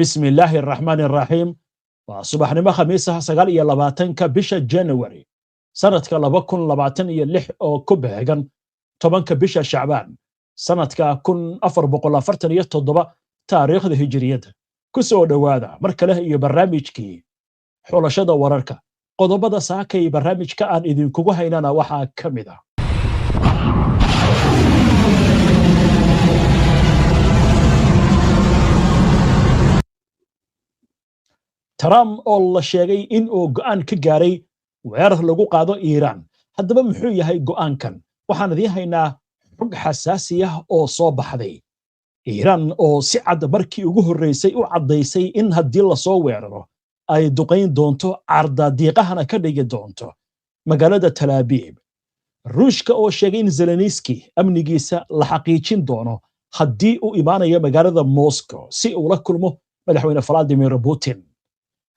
بسم الله الرحمن الرحيم وصباح نما خميسة سقال إيا لباتن كبشة جانوري سنة كالبكن لباتن إيا اللح أو كوبهاغن طبعا كبشة شعبان سنة كون أفر بقول أفرتن يتضبا تاريخ ذي هجرية كسو دوادا مركله إيا برامجكي حولشada wararka qodobada saakay barnaamijka aan idin kugu haynana waxa kamida Trump oo la sheegay in uu go'aan ka gaaray weerar lagu qaado Iran haddaba muxuu yahay go'aankan waxaan idin haynaa xog xasaasi ah oo soo baxday Iran oo si cad markii ugu horeysay u cadeysay in haddii la soo weeraro ay duqayn doonto ardaadiiqahana ka dhigi doonto magaalada Tel Aviv Ruushka oo sheegay in Zelensky amnigiisa la xaqiijin doono haddii uu imaanayo magaalada Moscow si uu la kulmo madaxweyne Vladimir Putin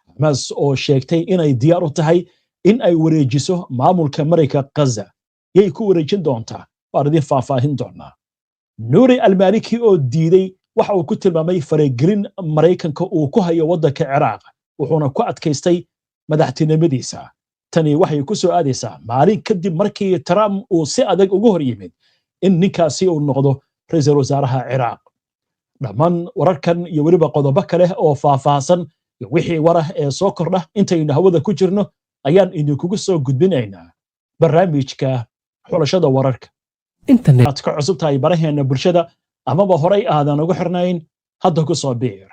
Hamas oo sheegtay inay diyaar u tahay in ay wareejiso maamulka Mareyka Gaza yay ku wareejin doontaa waardin faahfaahin doonaa Nuri al-Maliki oo diiday waxa uu ku tilmaamay faragelin Mareykanka uu ku hayo waddanka Ciraaq wuxuuna ku adkaystay madaxtinimadiisa tani waxay ku soo aadaysaa maalin kadib markii Trump uu si adag ugu hor yimid in ninkaasi uu noqdo ra'iisul wasaaraha Ciraaq dhammaan wararkan iyo weliba qodobo kale oo faahfaahsan iyo wixii warah ee soo kordha intaynu hawada ku jirno ayaan idinkugu soo gudbinaynaa barnaamijka xulashada wararka internet ka cusub tahay baraheena bulshada amaba horay aadan ugu xirnayn hadda ku soo biir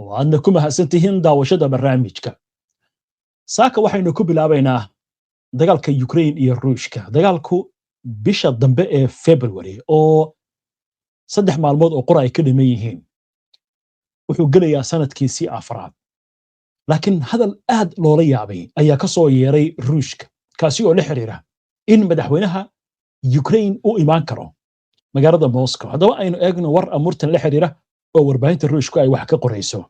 waadna ku mahadsantihiin daawashada barnaamijka saaka waxaynu ku bilaabaynaa dagaalka Ukraine iyo Ruushka dagaalku bisha dambe ee February oo 3 maalmood oo qor ay ka dhiman yihiin wuxuu gelayaa sanadkiisii afraad laakiin hadal aad loola yaabay ayaa ka soo yeeray Ruushka kaasi oo la xiriira in madaxweynaha Ukraine uu imaan karo magaalada Moscow haddaba aynu eegno war amurtan la xiriira oo warbaahinta Ruushku ay wax ka qorayso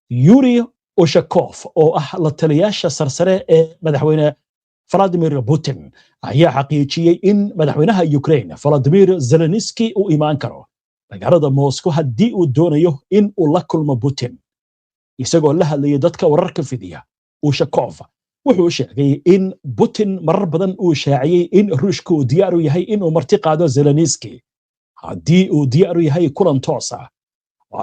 Yuri Ushakov oo ah la taliyaasha sarsare ee madaxweyne Vladimir Putin ayaa xaqiijiyay in madaxweynaha Ukraine Volodymyr Zelensky uu imaan karo magaalada Moscow haddii uu doonayo in uu la kulmo Putin isagoo la hadlayay dadka wararka fidiya Ushakov wuxuu sheegay in Putin marar badan uu shaaciyay in Ruushku uu diyaar u yahay in uu marti qaado Zelensky haddii uu diyaar u yahay kulan toos ah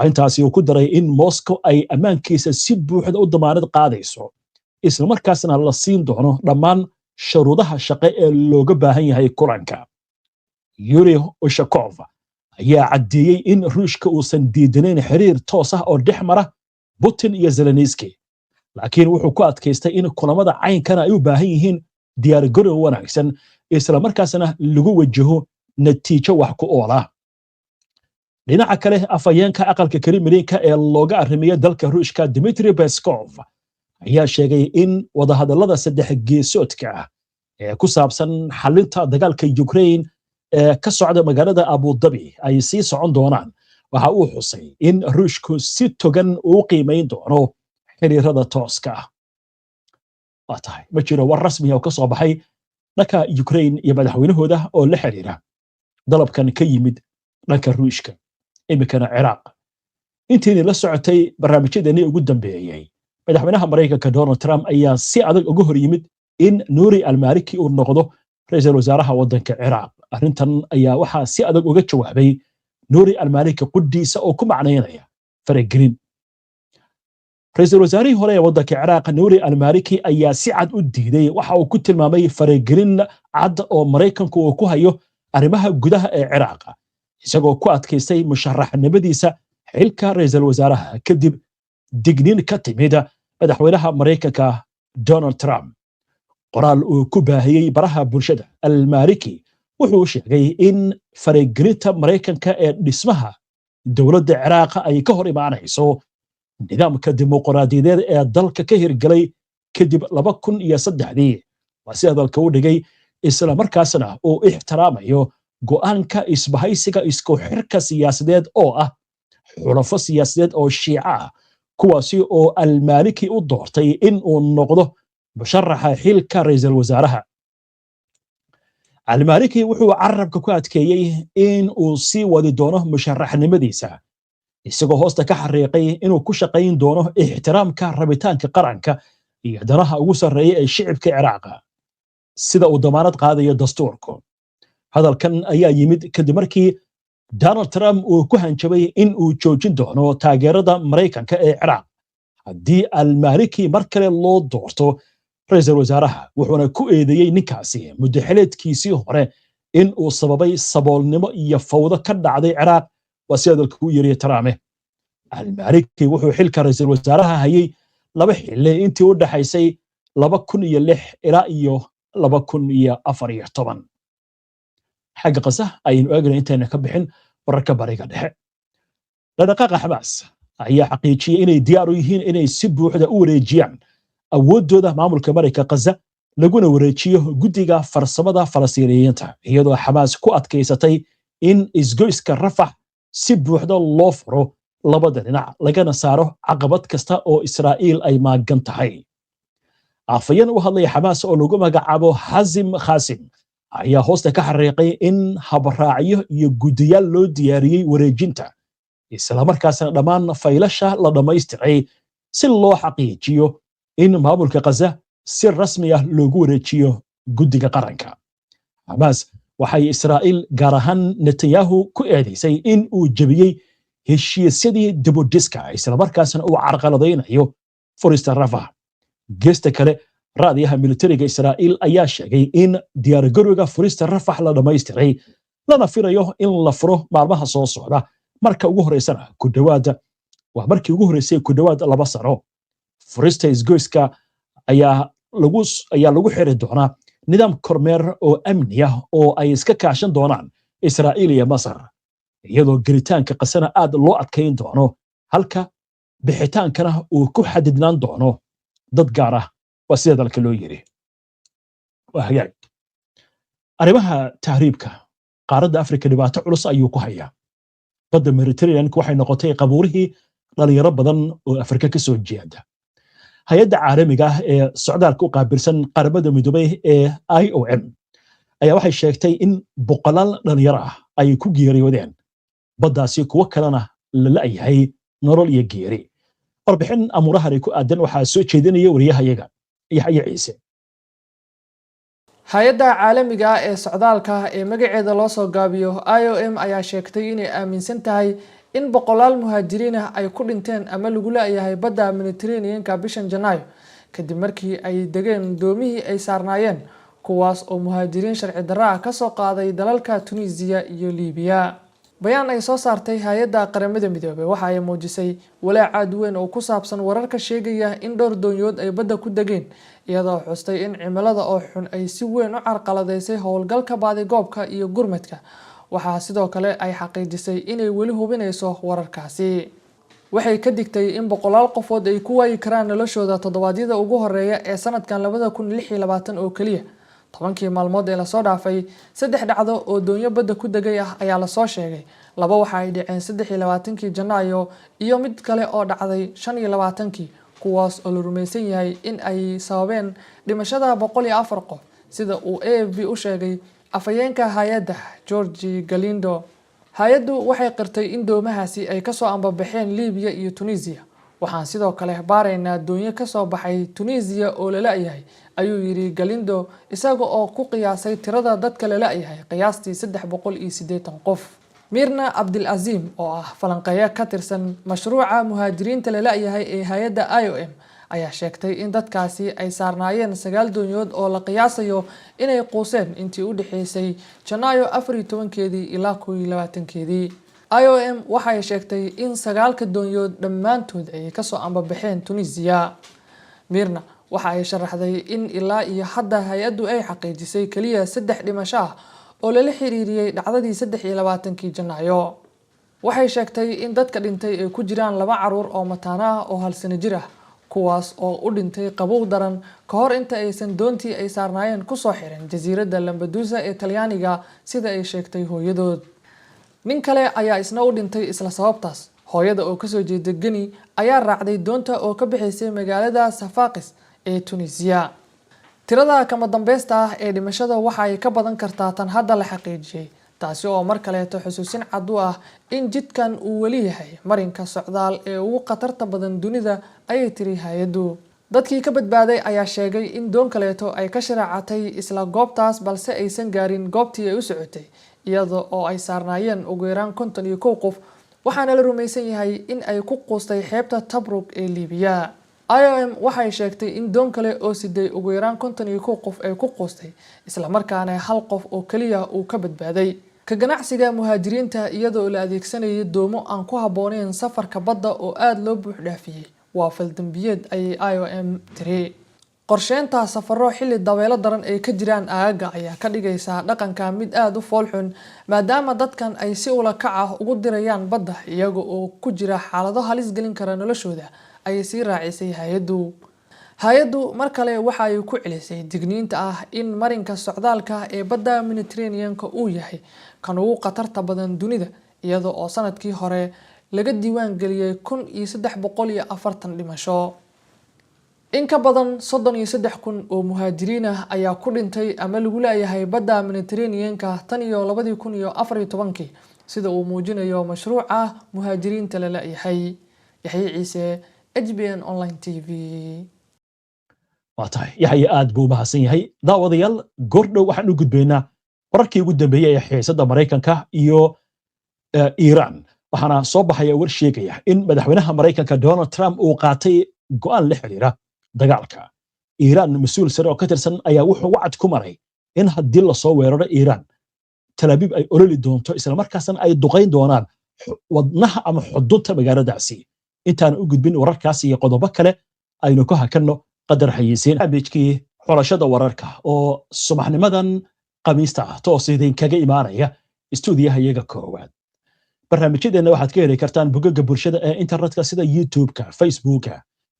intaasi uu ku daray in Moscow ay ammaankiisa si buuxda u damaanad qaadayso isla markaasna la siin doono dhammaan shuruudaha shaqo ee looga baahan yahay kulanka Yuri Ushakov ayaa cadeeyay in Ruushka uusan diidanayn xiriir toos ah oo dhexmara Putin iyo Zelensky laakiin wuxuu ku adkaystay in kulamada caynkan ay u baahan yihiin diyaar garow wanaagsan isla markaasna lagu wajaho natiijo wax ku ool ah dhinaca kale afayeenka aqalka Kremlinka ee looga arrimiyo dalka Ruushka Dmitry Peskov ayaa sheegay in wadahadallada saddex geesoodka ah ee ku saabsan xalinta dagaalka Ukraine ee ka socda magaalada Abu Dhabi ay sii socon doonaan waxa uu xusay in Ruushku si togan uu qiimeyn doono xiriirada tooska ah waatahay ma jiro war rasmi ah oo ka soo baxay dhanka Ukraine iyo madaxweynahooda oo la xiriira dalabkan ka yimid dhanka Ruushka imikana Ciraaq intii la socotay barnaamijyadani ugu dambeeyay madaxweynaha Mareykanka Donald Trump ayaa si adag ugu hor yimid in Nuri al-Maliki uu noqdo ra'iisul wasaaraha waddanka Ciraaq arrintan ayaa waxa si adag uga jawaabay Nuri al-Maliki quddiisa oo ku macneynaya faragelin ra'iisul wasaarihii hore ee waddanka Ciraaq Nuri al-Maliki ayaa si cad u diiday waxa uu ku tilmaamay faragelin cad oo Mareykanku uu ku hayo arrimaha gudaha ee Ciraaq isagoo ku adkaystay musharaxnimadiisa xilka ra'iisul wasaaraha kadib digniin ka timid madaxweynaha Mareykanka Donald Trump qoraal uu ku baahiyay baraha bulshada al-Maliki wuxuu sheegay in faragelinta Mareykanka ee dhismaha dowladda Ciraaq ay ka hor imaanayso nidaamka dimuqraadiyadeed ee dalka ka hirgalay kadib 2003 waa si hadalka u dhigay isla markaasna uu ixtiraamayo go'aanka isbahaysiga isku xirka siyaasadeed oo ah xulafo siyaasadeed oo Shiica kuwaasi oo al-Maliki u doortay in uu noqdo musharaxa xilka ra'iisul wasaaraha al-Maliki wuxuu carabka ku adkeeyay in uu sii wadi doono musharaxnimadiisa isagoo hoosta ka xariiqay inuu ku shaqayn doono ixtiraamka rabitaanka qaranka iyo danaha ugu sarreeya ee shicibka Ciraaqa sida uu damaanad qaadayo dastuurku. Hadalkan ayaa yimid kadib markii Donald Trump uu ku hanjabay in uu joojin doono taageerada Mareykanka ee Ciraaq haddii al-Maliki mar kale loo doorto ra'iisul wasaaraha, wuxuuna ku eedeeyay ninkaasi muddaxileedkiisii hore in uu sababay saboolnimo iyo fawdo ka dhacday Ciraaq. waa sida dalku u yiri Trump. al-Maliki wuxuu xilka ra'iisul wasaaraha hayay 2 xilli intii u dhaxaysay 2006 ilaa 2014. xagga qasa aynu eegnay intayna ka bixin wararka bariga dhexe. dhaqaaqa Xamaas ayaa xaqiijiyay inay diyaar u yihiin inay si buuxda u wareejiyaan awoodooda maamulka Mareykanka Gaza laguna wareejiyo guddiga farsamada Falastiiniyiinta, iyadoo Xamaas ku adkaysatay in isgoyska Rafax si buuxda loo furo labada dhinac lagana saaro caqabad kasta oo Israa'iil ay maagan tahay. afayeen u hadlay Xamaas oo lagu magacaabo Hazim Qasim ayaa hoosta ka xariiqay in habraacyo iyo guddiyaal loo diyaariyay wareejinta, isla markaasna dhammaan faylasha la dhammaystiray si loo xaqiijiyo in maamulka Gaza si rasmi ah loogu wareejiyo guddiga qaranka. Xamaas waxay Israa'iil gaar ahaan Netanyahu ku eedeysay in uu jabiyey heshiisyadii dibudhiska, isla markaasna uu carqaladaynayo furista Rafax. geesta kale, raadiyaha militariga Israa'iil ayaa sheegay in diyaargarowga furista Rafax la dhammaystiray lana filayo in la furo maalmaha soo socda. marka ugu horeysana markii ugu horeysay ku dhawaad 2 sano. furista isgoyska ayaa lagu xiri doonaa nidaam kormeer oo amni ah oo ay iska kaashan doonaan Israa'iil iyo Masar, iyadoo gelitaanka qasana aad loo adkayn doono, halka bixitaankana uu ku xadidnaan doono dad gaar ah. waa sida dalka loo yiri. arrimaha tahriibka qaaradda Afrika dhibaato culus ayuu ku hayaa. badda Mediterranean waxay noqotay qabuurihii dhalinyaro badan oo Afrika ka soo jeeda. hay'adda caalamiga ah ee socdaalka u qaabilsan qaramada midoobay ee IOM ayaa waxay sheegtay in boqolaal dhalinyaro ah ay ku geeriyoodeen baddaasi, kuwo kalena la la'yahay nolol iyo geeri. warbixin amuurahani ku aadan waxaa soo jeedinaya wariyahayaga Yaxya Ciise. hay-adda caalamiga ah ee socdaalka ee magaceeda loo soo gaabiyo IOM ayaa sheegtay inay aaminsan tahay in boqolaal muhaajiriin ah ay ku dhinteen ama lagu la'yahay badda Mediterranean-ka bishan Janaayo kadib markii ay degeen doomihii ay saarnaayeen, kuwaas oo muhaajiriin sharci darro ah ka soo qaaday dalalka Tunisia iyo Liibiya. bayaan ay soo saartay hay-adda qaramada midoobay waxa ay muujisay walaac aad weyn oo ku saabsan wararka sheegaya in dhowr doonyood ay badda ku degeen, iyadoo xustay in cimilada oo xun ay si weyn u carqaladaysay howlgalka baadigoobka iyo gurmadka. waxaa sidoo kale ay xaqiijisay inay weli hubinayso wararkaasi. waxay ka digtay in boqolaal qofood ay ku waayi karaan noloshooda toddobaadyada ugu horeeya ee sanadkan 2026 oo kaliya. 10kii maalmood ee lasoo dhaafay 3 dhacdo oo doonyo badda ku degay ah ayaa lasoo sheegay. 2 waxa ay dhaceen 23kii Janaayo iyo mid kale oo dhacday 25kii, kuwaas oo la rumaysan yahay in ay sababeen dhimashada 104 qof, sida uu AFP u sheegay afayeenka hay-adda George Galindo. hay-addu waxay qirtay in doomahaasi ay ka soo ambabaxeen Liibiya iyo Tunisia. waxaan sidoo kale baaraynaa doonyo ka soo baxay Tunisia oo la la'yahay, ayuu yiri Galindo, isaga oo ku qiyaasay tirada dadka la la'yahay qiyaastii 380 qof. Mirna Abdulazim oo ah falanqeeya ka tirsan mashruuca muhaajiriinta la la'yahay ee hay-adda IOM ayaa sheegtay in dadkaasi ay saarnaayeen 9 doonyood oo la qiyaasayo inay quuseen intii u dhaxaysay Janaayo 14keedii ilaa 21keedii. IOM waxay sheegtay in 9 doonyood dhammaantood ay ka soo ambabaxeen Tunisia. Mirna waxa ay sharaxday in ilaa iyo hadda hay-addu ay xaqiijisay kaliya 3 dhimasho ah oo la xiriiriyay dhacdadii 23kii Janaayo. waxay sheegtay in dadka dhintay ay ku jiraan 2 caruur oo mataana ah oo 1 sano jir ah, kuwaas oo u dhintay qabow daran ka hor inta aysan doontii ay saarnaayeen ku soo xirin jasiiradda Lampedusa ee Talyaaniga, sida ay sheegtay hooyadood. nin kale ayaa isna u dhintay isla sababtaas. hooyada oo kasoo jeeda Gini ayaa raacday doonta oo ka bixisay magaalada Safaqis ee Tunisia. tirada kama dambaysta ah ee dhimashada waxa ay ka badan kartaa tan hadda la xaqiijiyay taasi oo mar kaleeto xusuusin cad u ah in jidkan uu weli yahay marinka socdaal ee ugu khatarta badan dunida, ayay tiri hay-addu. dadkii ka badbaaday ayaa sheegay in doon kaleeto ay ka sharaacatay isla goobtaas balse aysan gaarin goobtii ay u socotay, iyada oo ay saarnaayeen ugu yaraan 51 qof, waxaana la rumaysan yahay in ay ku quustay xeebta Tobruk ee Liibiya. IOM waxay sheegtay in doon kale oo siday ugu yaraan 51 qof ay ku quustay, isla markaana hal qof oo kaliya uu ka badbaaday. ka ganacsiga muhaajiriinta iyadoo la adeegsanayay doomo aan ku habboonayn safarka badda oo aad loo buux dhaafiyay waa faldambiyeed, ayay IOM tiri. qorsheynta safarro xilli dabeelo daran ay ka jiraan aagga ayaa ka dhigaysa dhaqanka mid aad u foolxun, maadaama dadkan ay si ula kac ah ugu dirayaan badda iyaga oo ku jira xaalado halis gelin kara noloshooda, ayay sii raacisay hay-addu. hay-addu mar kale waxa ay ku celisay digniinta ah in marinka socdaalka ee badda Mediterranean-ka uu yahay kan ugu khatarta badan dunida, iyada oo sanadkii hore laga diiwaan geliyay 1340 dhimasho. in ka badan 33,000 oo muhaajiriin ah ayaa ku dhintay ama lagu leeyahay badda Mediterranean-ka tan iyo 2014 sida uu muujinayo mashruuca muhaajiriinta la leeyahay. Yaxye Ciise, HBN Online TV. waatahay yaxye aad buu mahadsan yahay. daawadayaal goordhow waxaan u gudbaynaa wararkii ugu dambeeyay ee xiisadda Mareykanka iyo Iiraan. waxaana soo baxaya war sheegaya in madaxweynaha Mareykanka Donald Trump uu qaatay go'aan la xiriira dagaalka. Iiraan mas'uul sare oo ka tirsan ayaa wuxuu wacd ku maray in haddii la soo weeraro Iiraan, Tel Aviv ay ololi doonto isla markaasna ay duqayn doonaan wadnaha ama xudunta magaaladaasi. intaan u gudbin wararkaas iyo qodobo kale aynu ku hakanno qadar xayeysiin barnaamijkii xulashada wararka oo subaxnimadan Khamiista toos idinkaga imaanaya istuudiyaha iyaga koowaad. barnaamijyadeena waxaad ka heli kartaan bogagga bulshada ee internetka sida YouTube-ka, Facebook-ka,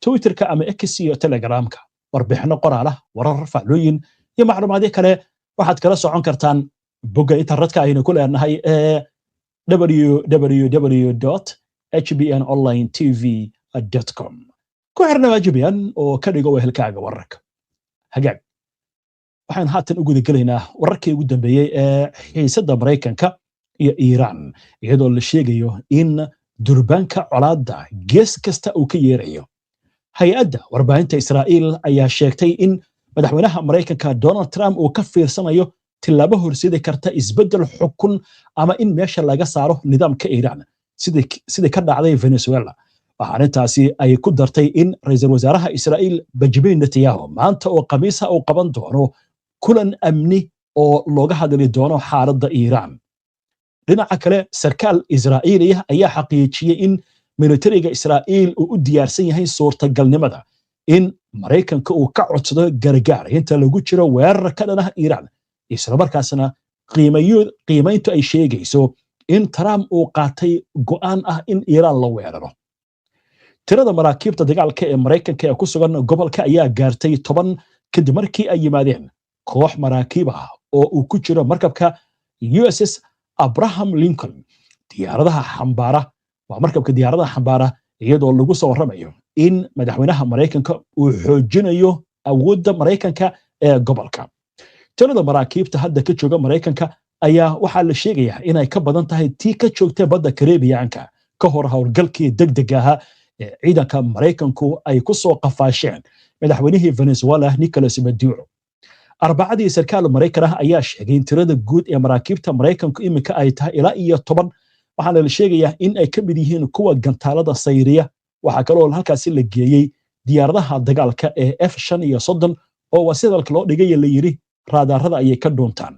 Twitter-ka ama X iyo Telegram-ka. warbixino qoraal ah, warar, faclooyin iyo macluumaadyo kale waxaad kala socon kartaan bogga internetka aynu ku leenahay ee www.hbnonlinetv.com. ku xirna HBN oo ka dhigo wehelkaaga wararka. hagaag waxaan haatan u guda gelaynaa wararkii ugu dambeeyay ee xiisadda Mareykanka iyo Iiraan, iyadoo la sheegayo in durbaanka colaadda gees kasta uu ka yeerayo. hay-adda warbaahinta Israa'iil ayaa sheegtay in madaxweynaha Mareykanka Donald Trump uu ka fiirsanayo tilaabo horseedi karta isbeddel xukun ama in meesha laga saaro nidaamka Iiraan sidii ka dhacday Venezuela. waxaan intaasi ay ku dartay in ra'iisul wasaaraha Israa'iil Benjamin Netanyahu maanta oo Khamiis ah uu qaban doono kulan amni oo looga hadli doono xaaladda Iiraan. dhinaca kale, sarkaal Israa'iili ah ayaa xaqiijiyay in militariga Israa'iil uu u diyaarsan yahay suurtagalnimada in Mareykanka uu ka codsado gargaar inta lagu jiro weerar ka dhan ah Iiraan, isla markaasna qiimayntu ay sheegayso in Trump uu qaatay go'aan ah in Iiraan la weeraro. tirada maraakiibta dagaalka ee Mareykanka ee ku sugan gobolka ayaa gaartay 10 kadib markii ay yimaadeen koox maraakiib ah oo uu ku jiro markabka USS Abraham Lincoln. diyaaradaha xambaara waa markabka diyaaradaha xambaara, iyadoo lagu soo waramayo in madaxweynaha Mareykanka uu xoojinayo awoodda Mareykanka ee gobolka. tirada maraakiibta hadda ka jooga Mareykanka ayaa waxaa la sheegayaa inay ka badan tahay tii ka joogtay badda Caribbean-ka ka hor howlgalkii degdega ahaa ee ciidanka Mareykanku ay ku soo qafaasheen madaxweynihii Venezuela Nicolas Maduro. arbacadii sarkaal Mareykan ah ayaa sheegay in tirada guud ee maraakiibta Mareykanku imika ay tahay ilaa iyo 10, waxaana la sheegayaa in ay ka mid yihiin kuwa gantaalada sayriya. waxaa kaloo halkaasi la geeyey diyaaradaha dagaalka ee F-35 oo wasidalka loo dhigay la yiri raadarada ayay ka dhuuntaan.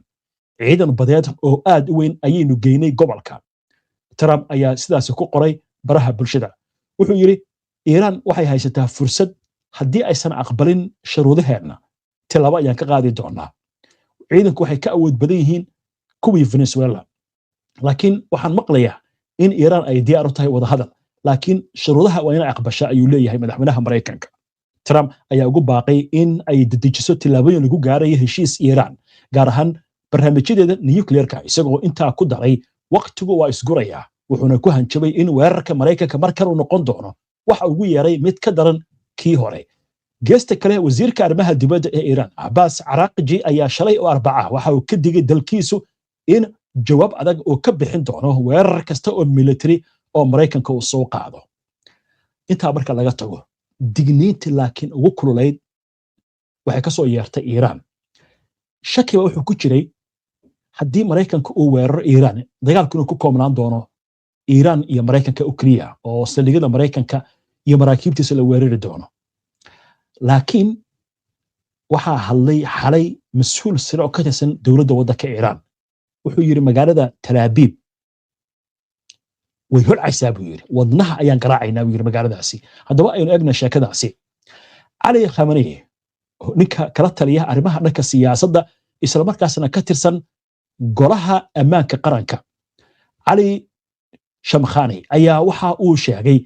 ciidan badeed oo aad u weyn ayaynu geynay gobolka. Trump ayaa sidaas ku qoray baraha bulshada. wuxuu yiri Iiraan waxay haysataa fursad haddii aysan aqbalin shuruudaheena, tilaabo ayaan ka qaadi doonaa. ciidanku waxay ka awood badan yihiin kuwii Venezuela, laakiin waxaan maqlayaa in Iiraan ay diyaar u tahay wada hadal, laakiin shuruudaha waa inay aqbashaa ayuu leeyahay madaxweynaha Mareykanka. Trump ayaa ugu baaqay in ay dedejiso tilaabooyin lagu gaarayo heshiis Iiraan, gaar ahaan barnaamijyadeeda nuclear-ka, isagoo intaa ku daray waqtigu waa isgurayaa, wuxuuna ku hanjabay in weerarka Mareykanka markan uu noqon doono waxa ugu yeeray mid ka daran kii hore. geesta kale, wasiirka arrimaha dibadda ee Iiraan Abbas Araghchi ayaa shalay oo Arbaca waxa uu ka digay dalkiisu in jawaab adag oo ka bixin doono weerar kasta oo military oo Mareykanka uu soo qaado. Intaa marka laga tago, digniintii laakiin ugu kululayd waxay ka soo yeertay Iiraan. Shakiba wuxuu ku jiray haddii Mareykanka uu weeraro Iiraan, dagaalku inuu ku koobnaan doono Iiraan iyo Mareykanka oo keliya, oo saldhigyada Mareykanka iyo maraakiibtiisa la weerari doono. Laakiin waxaa hadlay xalay mas'uul sare oo ka tirsan dowladda waddanka Iiraan. Wuxuu yiri magaalada Tel Aviv way holcaysaa buu yiri, wadnaha ayaan garaacaynaa buu yiri magaaladaasi. Haddaba aynu eegna sheekadaasi. Cali Khamenei, ninka kala taliya arrimaha dhanka siyaasadda isla markaasna ka tirsan golaha ammaanka qaranka, Cali Shamkhani ayaa waxa uu sheegay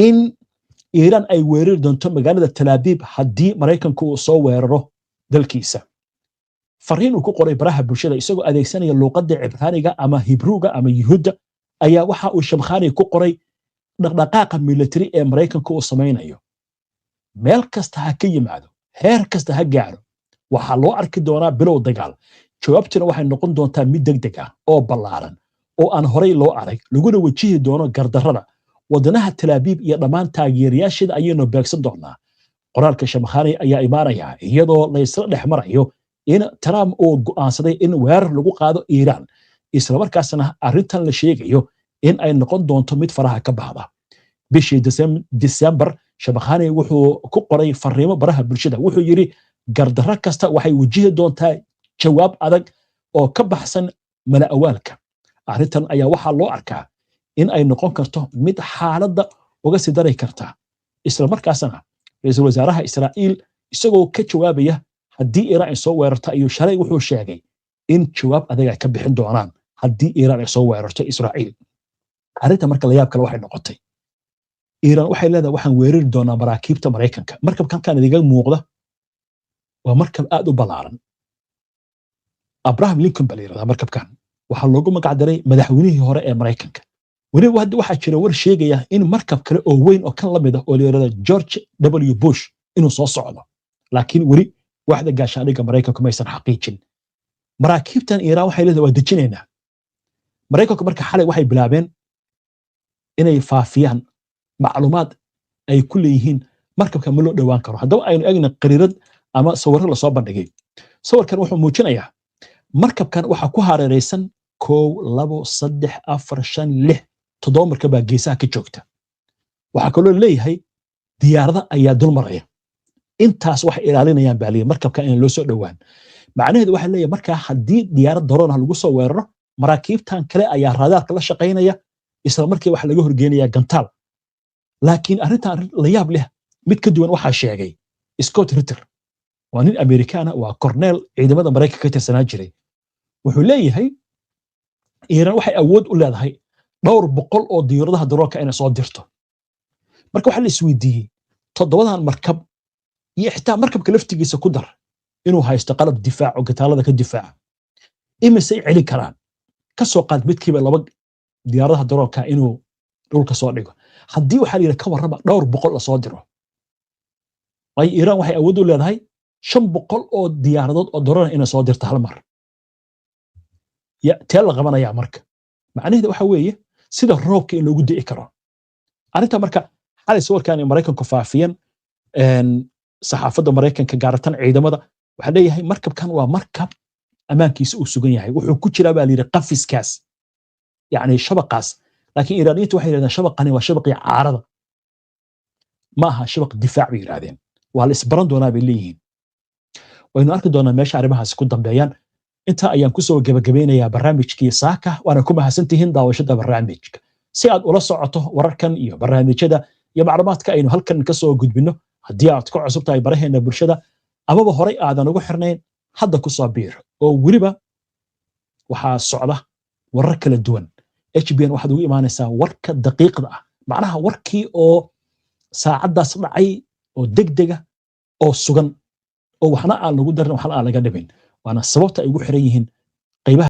in Iiraan ay weerari doonto magaalada Tel Aviv haddii Mareykanku uu soo weeraro dalkiisa. Fariin uu ku qoray baraha bulshada isagoo adeegsanaya luqadda Cibraaniga ama Hibruuga ama Yuhuudda ayaa waxa uu Shamkhani ku qoray dhaqdhaqaaqa military ee Mareykanku uu samaynayo. Meel kasta ha ka yimaado, heer kasta ha gaaro, waxaa loo arki doonaa bilow dagaal. Jawaabtuna waxay noqon doontaa mid degdeg ah oo ballaaran oo aan horey loo arag, laguna wajihi doono gardarrada wadanaha Tel Aviv iyo dhammaan taageerayaasheeda ayaynu beegsan doonaa. Qoraalka Shamkhani ayaa imaanaya iyadoo la isla dhex marayo in Trump uu go'aansaday in weerar lagu qaado Iiraan, isla markaasna arrintan la sheegayo in ay noqon doonto mid faraha ka baxda. Bishii December, Shamkhani wuxuu ku qoray fariimo baraha bulshada. Wuxuu yiri gardarro kasta waxay wajihi doontaa jawaab adag oo ka baxsan mala awaalka. Arrintan ayaa waxaa loo arkaa in ay noqon karto mid xaaladda uga sii dari karta. Isla markaasna ra'iisul wasaaraha Israa'iil isagoo ka jawaabaya haddii Iiraan ay soo weerarto ayuu shalay wuxuu sheegay in jawaab adag ay ka bixin doonaan haddii Iiraan ay soo weerarto Israa'iil. Arrinta marka la yaab kale waxay noqotay Iiraan waxay leedahay waxaan weerari doonaa maraakiibta Mareykanka. Markabkan halkan idiga muuqda waa markab aad u ballaaran. Abraham Lincoln baa la yiraahdaa markabkan. Waxaa loogu magac daray madaxweynihii hore ee Mareykanka. weliba hadda waxaa jira war sheegaya in markab kale oo weyn oo kan la mid ah oo la yiraahdo George W Bush inuu soo socdo, laakiin weli waxda gaashaandhigga Mareykanka ma aysan xaqiijin. maraakiibtan Iiraan waxay leedahay waa dejinaynaa. Mareykanku marka xalay waxay bilaabeen inay faafiyaan macluumaad ay ku leeyihiin markabka ma loo dhawaan karo. Haddaba aynu eegna qariirad ama sawirro la soo bandhigay. Sawirkan wuxuu muujinayaa markabkan waxaa ku hareeraysan 1 2 3 4 5 6 7 markab baa geesaha ka joogta. waxaa kaloo leeyahay diyaarada ayaa dul maraya. intaas waxay ilaalinayaan baaliye markabka in loo soo dhawaan. macnaheedu waxa leeyahay marka haddii diyaarad daroon lagu soo weeraro, maraakiibtan kale ayaa raadaarka la shaqaynaya, isla markii waxa laga horgeynaya gantaal. laakiin arrintan la yaab leh mid ka duwan waxaa sheegay Scott Ritter, waa nin Amerikaana, waa korneel ciidamada Mareykanka ka tirsanaa jiray. wuxuu leeyahay Iiraan waxay awood u leedahay dhowr boqol oo diyaaradaha daroonka inay soo dirto. marka waxa la isweydiiyey 7 markab iyo xitaa markabka laftigiisa ku dar inuu haysto qalab difaac oo gataalada ka difaaca. imisay celin karaan ka soo qaad midkiiba 2 diyaaradaha daroonka inuu dhulka soo dhigo. haddii waxa la yiraahdaa ka warraba dhowr boqol la soo diro, ay Iiraan waxay awood u leedahay 500 oo diyaaradood oo daroon inay soo dirto hal mar. ya teel la qabanaya marka macnaheedu waxa weeye sida roobka in lagu di'i karo. arrinta marka xalay sawirkan Mareykanku faafiyeen saxaafadda Mareykanka gaaratan ciidamada waxa leeyahay markabkan waa markab amaankiisa uu sugan yahay. wuxuu ku jiraa baa la yiraahdaa qafiskaas, yani shabaqaas. laakiin Iiraaniyiintu waxay yiraahdaan shabaqani waa shabaqii caarada, ma aha shabaq difaac bay yiraahdeen. waa la isbaran doonaa bay leeyihiin. waynu arki doonaa meesha arrimahaasi ku dambeeyaan. inta ayaan ku soo gabagabeynayaa barnaamijkii Saaka, waana ku mahadsantihiin daawashada barnaamijka. si aad ula socoto wararkan iyo barnaamijyada iyo macluumaadka aynu halkan ka soo gudbino, haddii aad ku cusub tahay baraheena bulshada amaba horay aadan ugu xirnayn, hadda ku soo biir. oo weliba waxaa socda warar kala duwan. HBN waxaad ugu imaanaysaa warka daqiiqda ah, macnaha warkii oo saacadaas dhacay oo degdega oo sugan oo waxna aan lagu darin waxna aan laga dhimin. waana sababta ay ugu xiran yihiin qaybaha